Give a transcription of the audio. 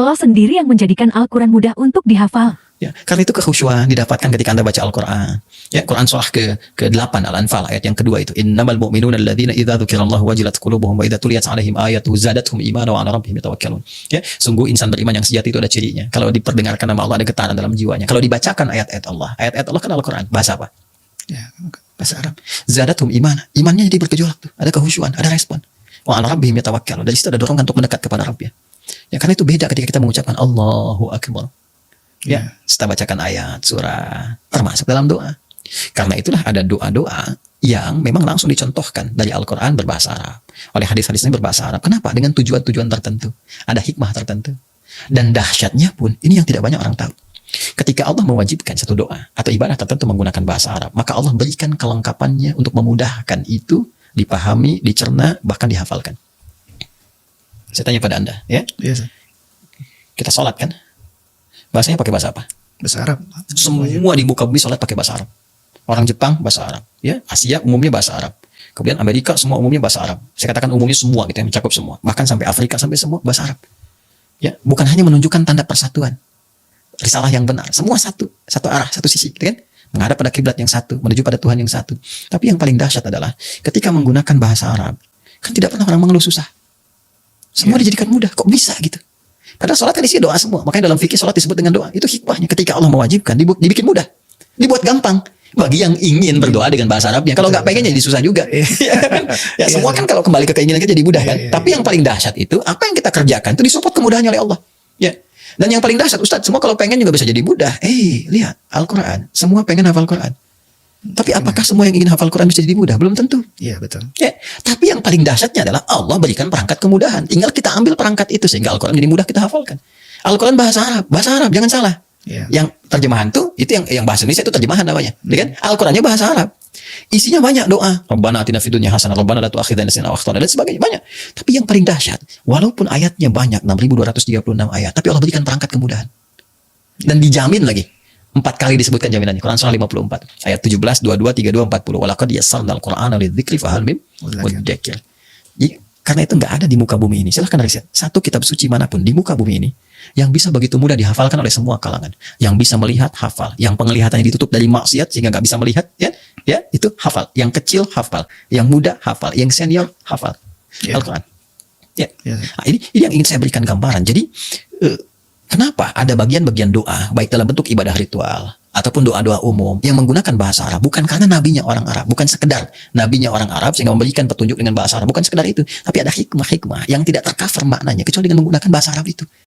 Allah sendiri yang menjadikan Al-Quran mudah untuk dihafal. Ya, karena itu kekhusyuan didapatkan ketika Anda baca Al-Quran. Ya, Quran surah ke-8 Al-Anfal ayat yang kedua itu. Innamal mu'minuna alladzina idza dzukirallahu wajilat qulubuhum wa idza tuliyat 'alaihim ayatuhu zadatuhum imanan wa 'ala rabbihim yatawakkalun. Ya, sungguh insan beriman yang sejati itu ada cirinya. Kalau diperdengarkan nama Allah ada getaran dalam jiwanya. Kalau dibacakan ayat-ayat Allah kan Al-Quran. Bahasa apa? Ya, Bahasa Arab. Zadatuhum imanan. Imannya jadi bergejolak tuh. Ada kekhusyuan, ada respon. Wa 'ala rabbihim yatawakkalun. Dari situ ada dorongan untuk mendekat kepada Rabbnya. Ya, karena itu beda ketika kita mengucapkan Allahu Akbar. Ya, setelah bacakan ayat, surah, termasuk dalam doa. Karena itulah ada doa-doa yang memang langsung dicontohkan dari Al-Quran berbahasa Arab. Oleh hadis-hadisnya berbahasa Arab. Kenapa? Dengan tujuan-tujuan tertentu. Ada hikmah tertentu. Dan dahsyatnya pun, ini yang tidak banyak orang tahu. Ketika Allah mewajibkan satu doa atau ibadah tertentu menggunakan bahasa Arab, maka Allah berikan kelengkapannya untuk memudahkan itu dipahami, dicerna, bahkan dihafalkan. Saya tanya pada Anda, ya. Yes. Kita sholat kan? Bahasanya pakai bahasa apa? Bahasa Arab. Semua di muka bumi sholat pakai bahasa Arab. Orang Jepang bahasa Arab, ya. Asia umumnya bahasa Arab. Kemudian Amerika semua umumnya bahasa Arab. Saya katakan umumnya semua gitu, yang mencakup semua. Bahkan sampai Afrika sampai semua bahasa Arab. Ya, bukan hanya menunjukkan tanda persatuan. Risalah yang benar, semua satu arah, satu sisi, gitu kan? Menghadap pada kiblat yang satu, menuju pada Tuhan yang satu. Tapi yang paling dahsyat adalah ketika menggunakan bahasa Arab, kan tidak pernah orang mengeluh susah. Semua dijadikan mudah, kok bisa gitu? Padahal sholat kan isi doa semua. Makanya dalam fikih sholat disebut dengan doa. Itu hikmahnya. Ketika Allah mewajibkan, dibikin mudah. Dibuat gampang. Bagi yang ingin berdoa dengan bahasa Arabnya. Kalau nggak pengen jadi susah juga. Ya, semua kan kalau kembali ke keinginan kita jadi mudah kan. Tapi yang paling dahsyat itu, apa yang kita kerjakan itu disupport kemudahannya oleh Allah. Ya. Dan yang paling dahsyat, Ustadz, semua kalau pengen juga bisa jadi mudah. Lihat, Al-Quran. Semua pengen hafal Quran. Tapi apakah semua yang ingin hafal Quran bisa jadi mudah? Belum tentu. Iya, betul. Ya, tapi yang paling dahsyatnya adalah Allah berikan perangkat kemudahan. Tinggal kita ambil perangkat itu sehingga Al-Quran jadi mudah kita hafalkan. Al-Quran bahasa Arab, jangan salah. Ya. Yang terjemahan tuh itu yang bahasa Indonesia itu terjemahan namanya, kan? Al-Qurannya bahasa Arab. Isinya banyak doa. Rabbana atina fid dunya hasanah, Rabbana la tu'akhidhna in nasina aw akhtana dan sebagainya banyak. Tapi yang paling dahsyat, walaupun ayatnya banyak 6.236 ayat, tapi Allah berikan perangkat kemudahan. Dan dijamin lagi. 4 kali disebutkan jaminannya. Quran surah 54 ayat 17, 22, 32, 40. Walaqad yassarnal Qur'ana lidzikri fahal mim mudzakir. Karena itu nggak ada di muka bumi ini. Silahkan riset. Satu kitab suci manapun di muka bumi ini yang bisa begitu mudah dihafalkan oleh semua kalangan. Yang bisa melihat hafal. Yang penglihatannya ditutup dari maksiat sehingga nggak bisa melihat, ya itu hafal. Yang kecil hafal. Yang muda hafal. Yang senior hafal. Al-Quran. Ya. Nah, ini yang ingin saya berikan gambaran. Jadi kenapa ada bagian-bagian doa, baik dalam bentuk ibadah ritual, ataupun doa-doa umum, yang menggunakan bahasa Arab, bukan karena nabinya orang Arab, bukan sekedar nabinya orang Arab, sehingga memberikan petunjuk dengan bahasa Arab, bukan sekedar itu, tapi ada hikmah-hikmah yang tidak tercover maknanya, kecuali dengan menggunakan bahasa Arab itu.